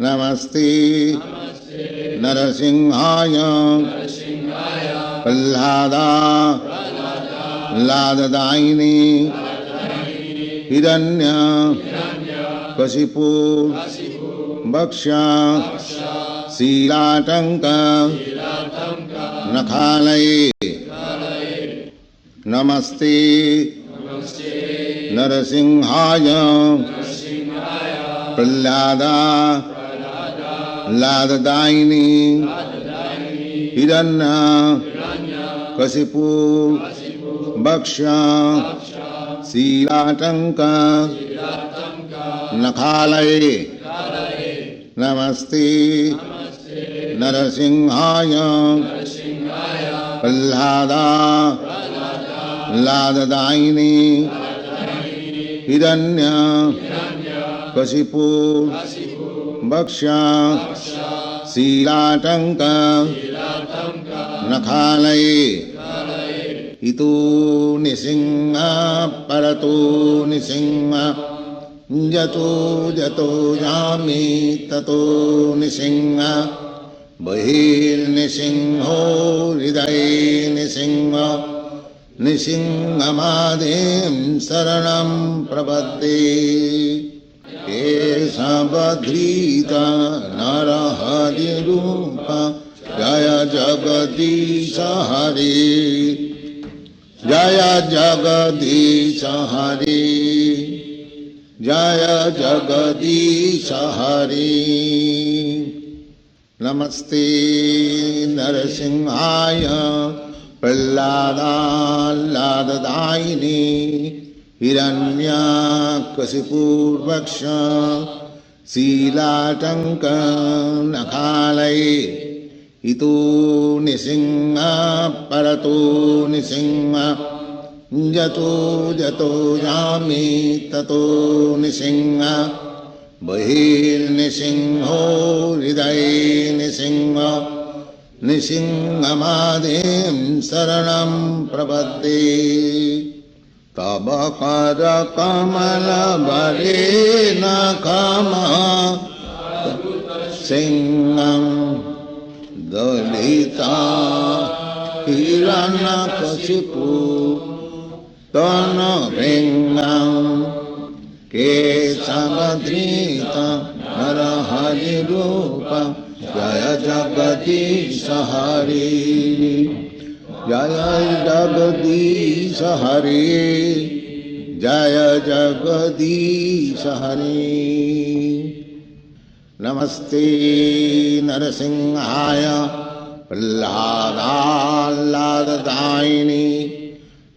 नमस्ते नरसिंहाय प्रह्लादाय हिरण्यकशिपु वक्ष्य शीलाटंक नखालये नमस्ते नरसिंहाय प्रह्लादाय हिरण्यकशिपु वक्ष्य शीलाटंक नखालये नमस्ते नरसिंहाय प्रह्लादाय हिरण्यकशिपु वक्ष्य शीलाटंक नखालये इतो निसिंह परतो निसिंह जतो जतो यामि ततो निसिंह बहिर्निसिंहो हृदये निसिंह निसिंहमादिं शरणं प्रपद्ये केशवधृता नरहरिरूप जय जगदीश हरे जय जगदीश हरे जय जगदीश हरे नमस्ते नरसिंहाय प्रह्लादाय हिरण्यकशिपुर्वक्ष्य शीलाटंक नखालये इतो निसिंह परतो निसिंह जतो जतो यामि ततो निसिंह बहिर्निसिंहो हृदये निसिंह निसिंहमादिं शरणं प्रपद्ये तव करकमलबले नखमः सिंहं दलिता हिरण्यकशिपु तनभृङ्गं केशवधृता नरहरिरूप जय जगदीश हरे जय जगदीश हरे जय जगदीश हरे नमस्ते नरसिंहाय प्रह्लादाय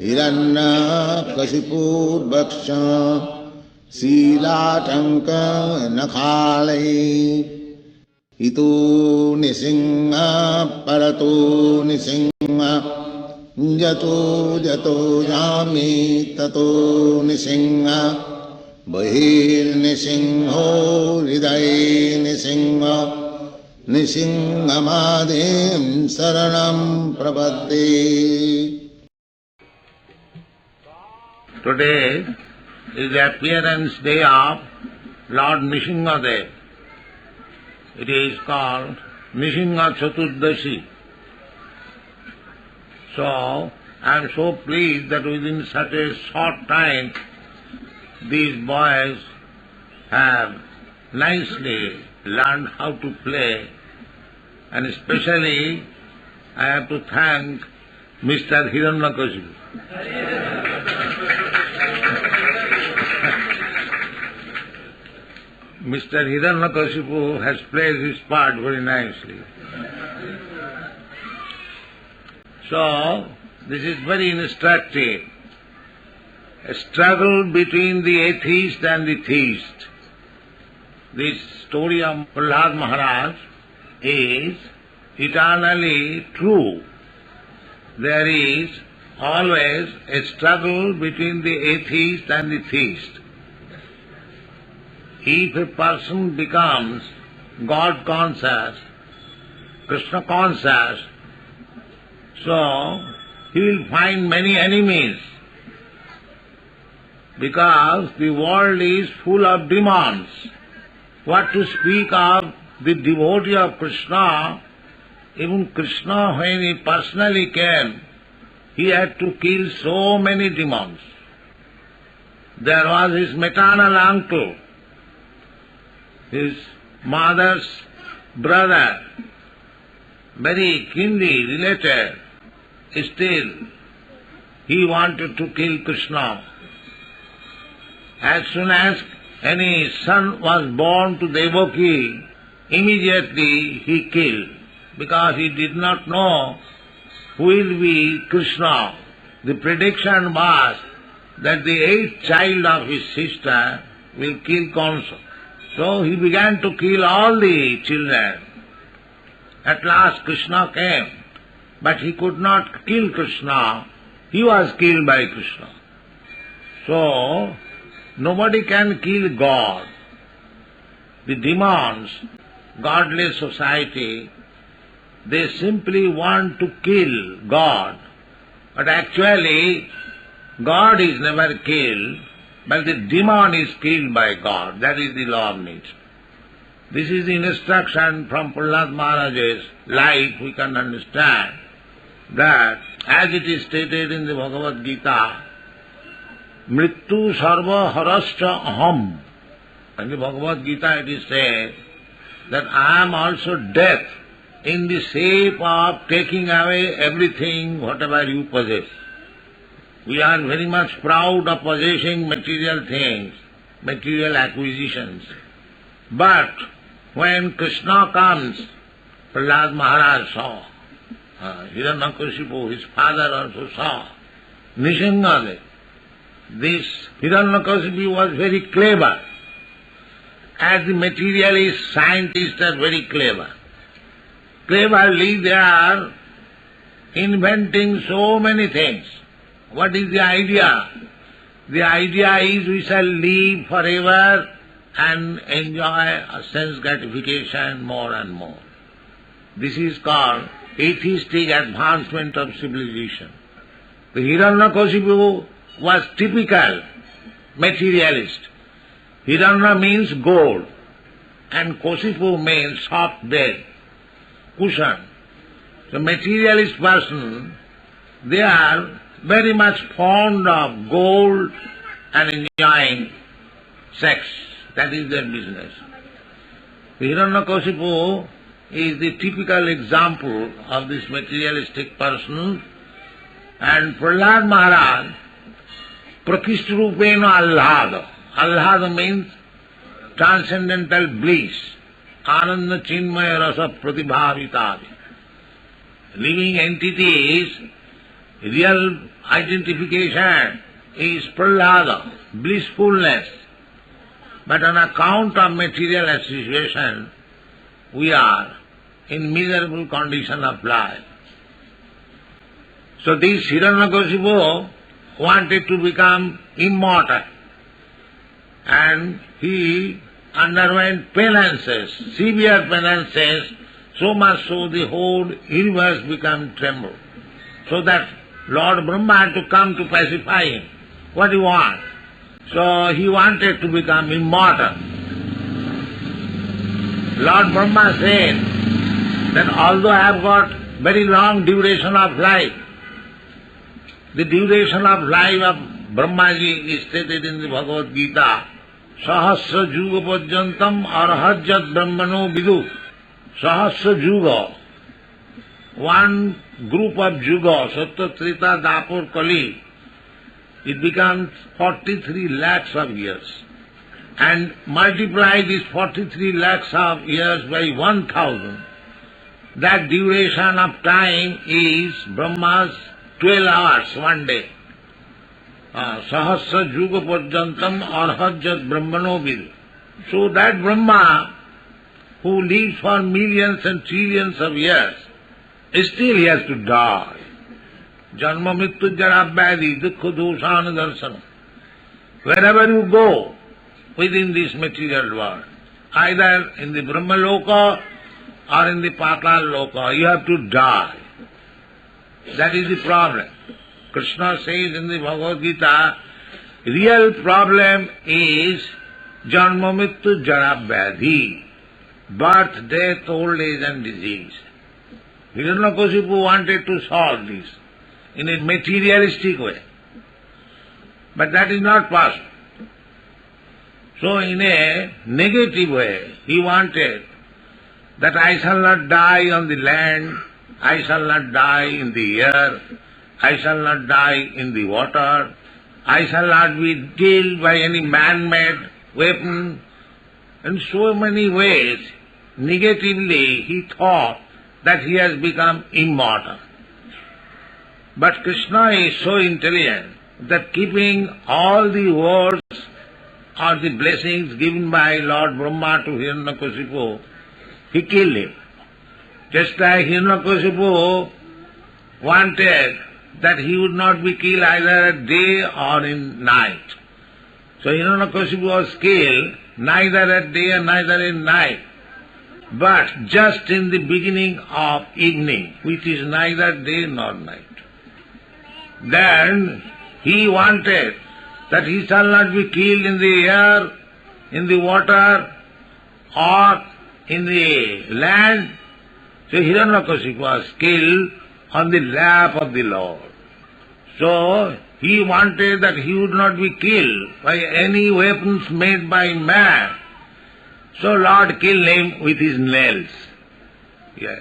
हिरण्यकशिपुर्वक्ष्य शीलाटंक नखालये इतो निसिंह परतो निसिंह जतो जतो यामि ततो निसिंह बहिर्निसिंहो हृदये निसिंह निसिंहमादिं शरणं प्रपद्ये Today is the appearance day of Lord Nishingadev. It is called Nishinga Chaturdashi. So, I am so pleased that within such a short time, these boys have nicely learned how to play, and especially I have to thank Mr. Hiranyakashipu. Mr. Hiranyakashipu has played his part very nicely. So, this is very instructive. A struggle between the atheist and the theist. This story of Prahlad Maharaj is eternally true. There is always a struggle between the atheist and the theist. If a person becomes God conscious, Krishna conscious, so he will find many enemies, because the world is full of demons, What to speak of the devotee of Krishna? Even Krishna, when he personally came, he had to kill so many demons. There was his maternal uncle, his mother's brother, very keenly related. Still, he wanted to kill Krishna. As soon as any son was born to Devaki, immediately he killed, because he did not know who will be Krishna. The prediction was that the eighth child of his sister will kill Kansa. So he began to kill all the children. At last Krishna came, but he could not kill Krishna. He was killed by Krishna. So, nobody can kill God. The demons, godless society, they simply want to kill God. But actually, God is never killed, but the demon is killed by God. That is the law of nature. This is the instruction from Prahlad Maharaj's life. We can understand that, as it is stated in the Bhagavad Gita, Mrityu sarva harascha aham. In the Bhagavad Gita it is said that I am also death in the shape of taking away everything, whatever you possess. We are very much proud of possessing material things, material acquisitions. But when Krishna comes, Prahlad Maharaj saw, Hiranyakashipu, his father also saw, Nishingadev. This Hiranyakashipu was very clever, as the materialist scientists are very clever. Cleverly they are inventing so many things. What is the idea? The idea is we shall live forever and enjoy a sense gratification more and more. This is called atheistic advancement of civilization. The Hiranyakashipu was typical materialist. Hiranya means gold, and Kashipu means soft bed, cushion. The materialist person, they are very much fond of gold and enjoying sex. That is their business. The Hiranyakashipu is the typical example of this materialistic person, and Prahlad Maharaj, Prakishtrupena Allhada. Allhada means transcendental bliss, Ananda Chinmaya Rasa Pratibhavitadi. Living entities, real identification is Prahlada, blissfulness. But on account of material association, we are in miserable condition of life. So this Hiranyakashipu wanted to become immortal, and he underwent penances, severe penances, so much so the whole universe became tremble. So that Lord Brahma had to come to pacify him. What do you want? So he wanted to become immortal. Lord Brahma said that although I have got very long duration of life, the duration of life of Brahmaji is stated in the Bhagavad Gita, Sahasra Juga Pajyantam Arhajat Brahmano Vidu. Sahasra Juga, one group of Juga, Satya, Treta, Dapur, Kali, it becomes 43 lakhs of years. And multiply these 43 lakhs of years by 1,000. That duration of time is Brahma's 12 hours, one day. Sahasra Juga Pajyantam Arhajat Brahmano Vidu. So that Brahma, who lives for millions and trillions of years, still he has to die. Janma Mrityu Jara Vyadhi Dukkha Doshana Darsana. Wherever you go within this material world, either in the Brahma Loka or in the Patal Loka, you have to die. That is the problem. Krishna says in the Bhagavad Gita, real problem is Janma Mrityu Jara Vyadhi, birth, death, old age and disease. Hiranyakasipu wanted to solve this in a materialistic way. But that is not possible. So in a negative way, he wanted that I shall not die on the land, I shall not die in the air, I shall not die in the water, I shall not be killed by any man-made weapon. In so many ways, negatively he thought that he has become immortal. But Krishna is so intelligent that keeping all the words or the blessings given by Lord Brahma to Hiranyakasipu, he killed him. Just like Hiranyakasipu wanted that he would not be killed either at day or in night. So Hiranyakasipu was killed neither at day and neither in night, but just in the beginning of evening, which is neither day nor night. Then he wanted that he shall not be killed in the air, in the water, or in the land. So Hiranyakasipu was killed on the lap of the Lord. So he wanted that he would not be killed by any weapons made by man. So Lord killed him with his nails. Yes.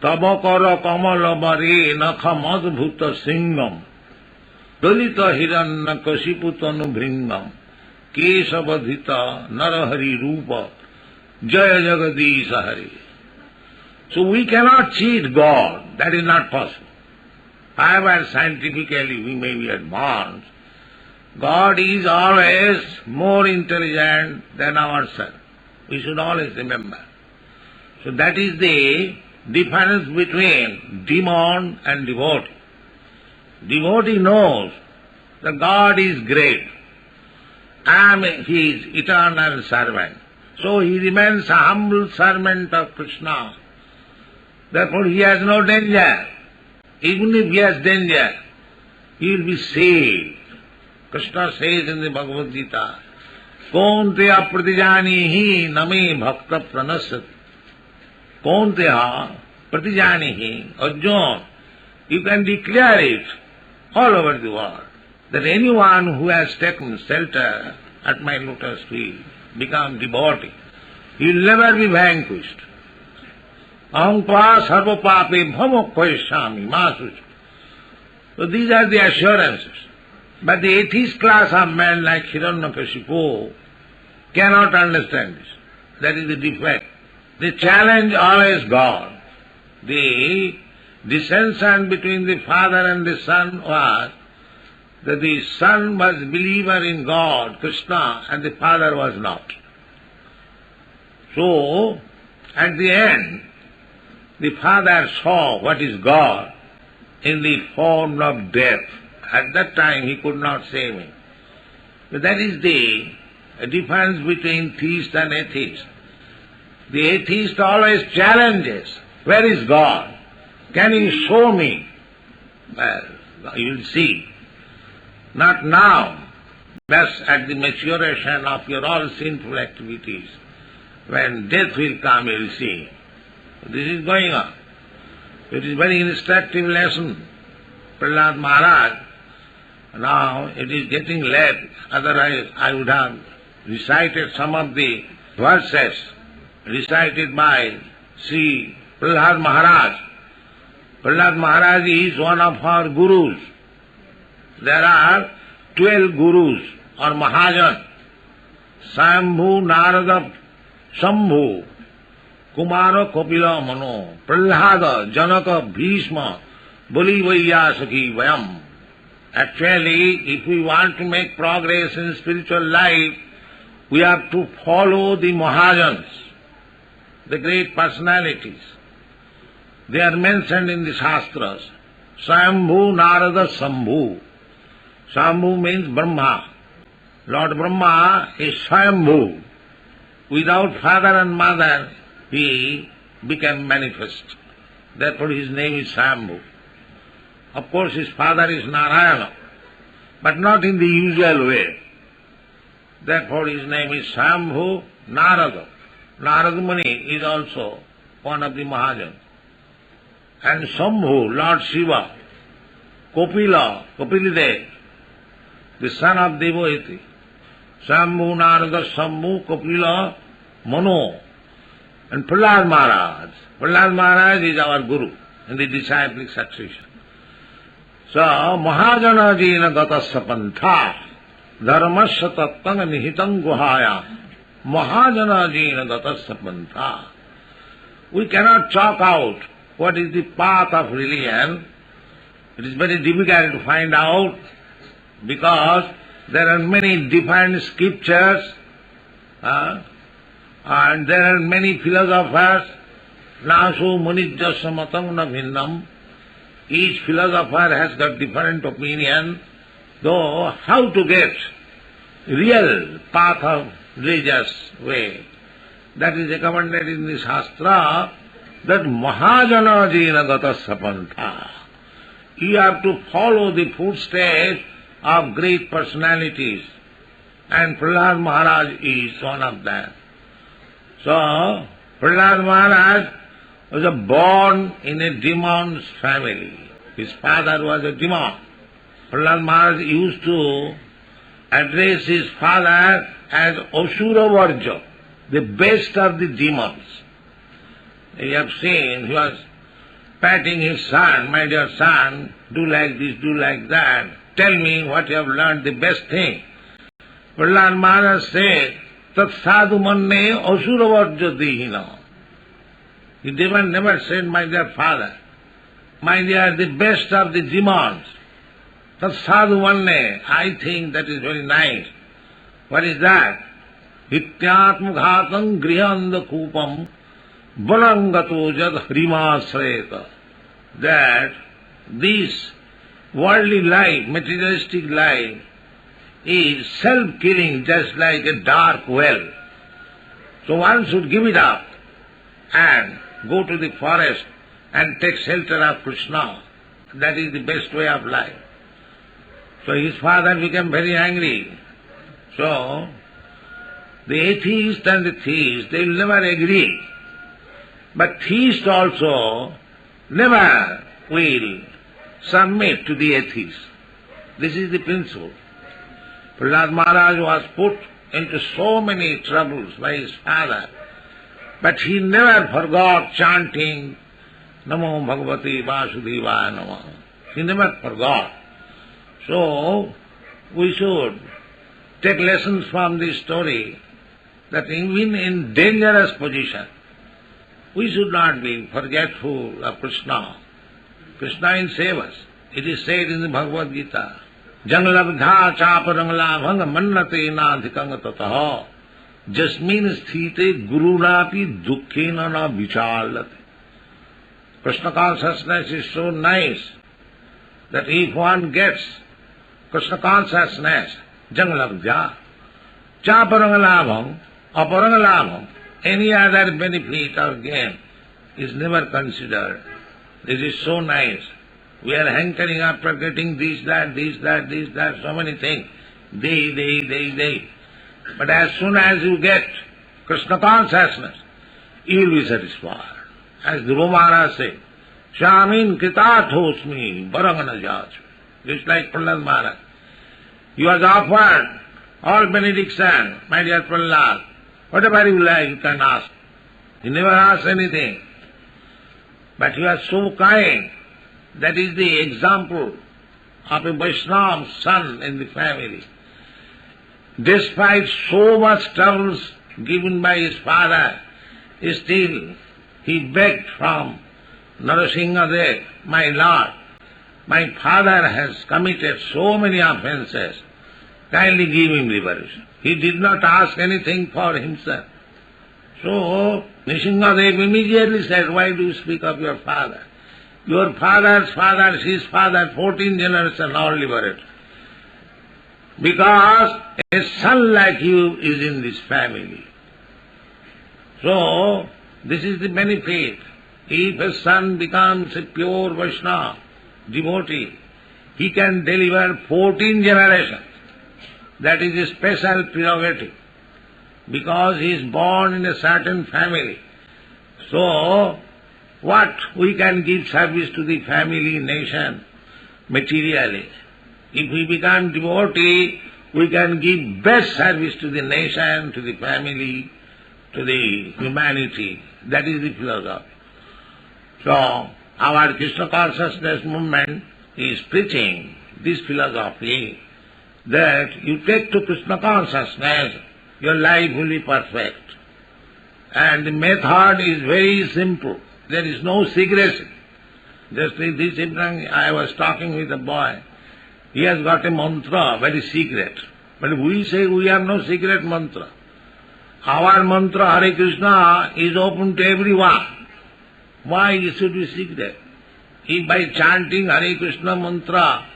Tava kara kamala bare nakha madbhuta singham dalita hiranyakasipu tanu bhringam kesavadhita narahari rupa jaya jagadisha hari. So we cannot cheat God. That is not possible. However scientifically we may be advanced, God is always more intelligent than ourselves. We should always remember. So that is the difference between demon and devotee. Devotee knows that God is great. I am his eternal servant. So he remains a humble servant of Krishna. Therefore he has no danger. Even if he has danger, he will be saved. Krishna says in the Bhagavad Gita, Kaunteya pratijanihi name bhakta pranasat. Kaunteya pratijanihi, Arjuna, you can declare it all over the world, that anyone who has taken shelter at my lotus feet, become devotee, he will never be vanquished. Aham tva sarva pape bhamokhoyashami masuch. So these are the assurances. But the atheist class of men like Hiranyakasipu cannot understand this. That is the defect. They challenge always God. The dissension between the father and the son was that the son was believer in God, Krishna, and the father was not. So, at the end, the father saw what is God in the form of death. At that time he could not save him. But that is the difference between theist and atheist. The atheist always challenges, where is God? Can you show me? Well, you will see. Not now, but at the maturation of your all sinful activities. When death will come, you will see. This is going on. It is a very instructive lesson. Prahlad Maharaj, now it is getting late, otherwise I would have recited some of the verses recited by Sri Prahlad Maharaj. Prahlad Maharaj is one of our gurus. There are 12 gurus or Mahajan. Swayambhu, Narada, Shambhu, Kumara, Kapila, Mano, Prahlada, Janaka, Bhishma, Bali, Vaiyasaki, Vayam. Actually, if we want to make progress in spiritual life, we have to follow the Mahajans, the great personalities. They are mentioned in the Shastras. Swayambhu, Narada, Shambhu. Shambhu means Brahma. Lord Brahma is Swayambhu. Without father and mother, he became manifest. Therefore his name is Swayambhu. Of course his father is Narayana, but not in the usual way. Therefore his name is Swambhu Narada. Narada Muni is also one of the Mahajans. And Shambhu, Lord Shiva, Kopila, Kopilidev, the son of Devahiti. Shambhu, Narada, Shambhu, Kopila, Mano, and Prahlad Maharaj. Prahlad Maharaj is our Guru in the disciplic succession. So, Mahajana Jina Gatasya Pantha, Dharmasya Tattanga Nihitam Guhaya, Mahajana Jina Gatasya Pantha. We cannot chalk out what is the path of religion. It is very difficult to find out because there are many different scriptures and there are many philosophers. Nasu Munijjasya Matam na Bhinnam. Each philosopher has got different opinion, though how to get real path of religious way. That is recommended in the Shastra, that Mahajana Jina Gatasya Pantha. You have to follow the footsteps of great personalities, and Prahlad Maharaj is one of them. So, Prahlad Maharaj was born in a demon's family. His father was a demon. Prahlad Maharaj used to address his father as Asura Varja, the best of the demons. You have seen, he was patting his son, my dear son, do like this, do like that, tell me what you have learned, the best thing. Prahlad Maharaj said, Tat sadhu manne asura varja dihina. The demon never said, my dear father, my dear, the best of the demons. Tat sadhu manne, I think that is very nice. What is that? Hityatma ghatam grihanda kupam vanangato jad hrimasreta. That this worldly life, materialistic life, is self-killing just like a dark well. So one should give it up and go to the forest and take shelter of Krishna. That is the best way of life. So his father became very angry. So the atheist and the theist, they will never agree. But theist also never will submit to the atheist. This is the principle. Prahlad Maharaj was put into so many troubles by his father, but he never forgot chanting Namo Bhagavate Vasudevaya Namah. He never forgot. So, we should take lessons from this story that even in dangerous position, we should not be forgetful of Krishna. Krishna will save us. It is said in the Bhagavad Gita, Jangalabdha chaparangla mannate nadhikanga tataha jasmin sthite gurunapi dukkhena na vichalate. Krishna consciousness is so nice that if one gets Krishna consciousness, Jangalabdha, chaparangalabham, aparangalabham, any other benefit or gain is never considered. This is so nice. We are hankering after getting this, that, so many things. They. But as soon as you get Krishna consciousness, you will be satisfied. As Dhruva Maharaj said, Shamin Kritathosmi Barangana Jachmi. Just like Prahlad Maharaj. He was offered all benediction, my dear Prahlad. Whatever you like, you can ask. He never asked anything. But he was so kind. That is the example of a Vaishnava son in the family. Despite so much troubles given by his father, still he begged from Narasimhadev, my Lord, my father has committed so many offences, kindly give him liberation. He did not ask anything for himself. So Narasimhadev immediately said, why do you speak of your father? Your father's father, his father, 14 generations all liberated. Because a son like you is in this family. So, this is the benefit. If a son becomes a pure Vaishnava, devotee, he can deliver 14 generations. That is a special prerogative, because he is born in a certain family. So, what we can give service to the family, nation, materially. If we become devotee, we can give best service to the nation, to the family, to the humanity. That is the philosophy. So, our Krishna consciousness movement is preaching this philosophy, that you take to Krishna consciousness, your life will be perfect. And the method is very simple. There is no secrecy. Just this evening I was talking with a boy. He has got a mantra, very secret. But we say we have no secret mantra. Our mantra, Hare Krishna, is open to everyone. Why it should be secret? If by chanting Hare Krishna mantra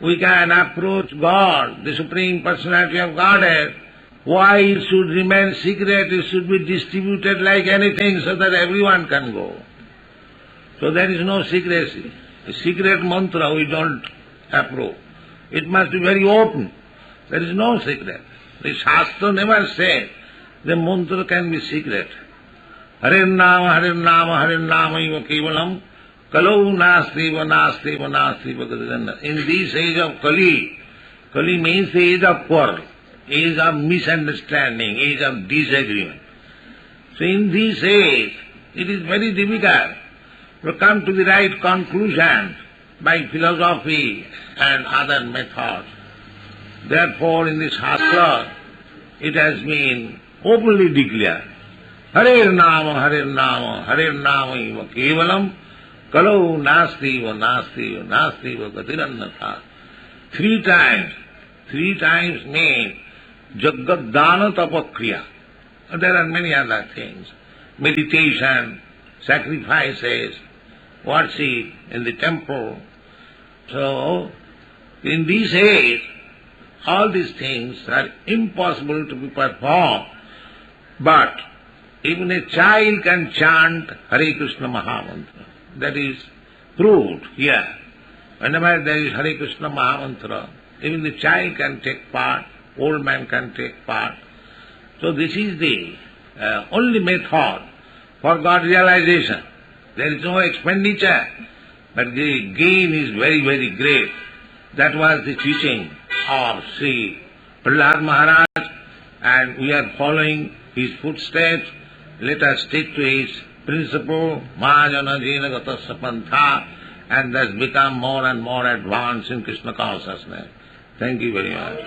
we can approach God, the Supreme Personality of Godhead, why it should remain secret? It should be distributed like anything so that everyone can go. So there is no secrecy. A secret mantra we don't approve. It must be very open. There is no secret. The Shastra never said the mantra can be secret. Hare Nama, Hare Nama, Hare Nama iva kevalam kalau nastiva, nastiva, nastiva gadaganda. In this age of Kali, Kali means the age of quarrel, age of misunderstanding, age of disagreement. So in this age, it is very difficult to come to the right conclusion by philosophy and other methods. Therefore, in this Shastra, it has been openly declared, Hare Nama, Hare Nama, Hare Nama iva kevalam kalau nastiva, nastiva, nastiva gatirannatha. Three times means Jagadana Tapakriya. There are many other things. Meditation, sacrifices, worship in the temple. So, in this age, all these things are impossible to be performed. But even a child can chant Hare Krishna Mahamantra. That is proved here. Whenever there is Hare Krishna Mahamantra, even the child can take part, old man can take part. So this is the only method for God realization. There is no expenditure, but the gain is very, very great. That was the teaching of Sri Prahlad Maharaj, and we are following his footsteps. Let us stick to his principle, Mahajana Jena Gatasya Pantha, and thus become more and more advanced in Krishna consciousness. Thank you very much.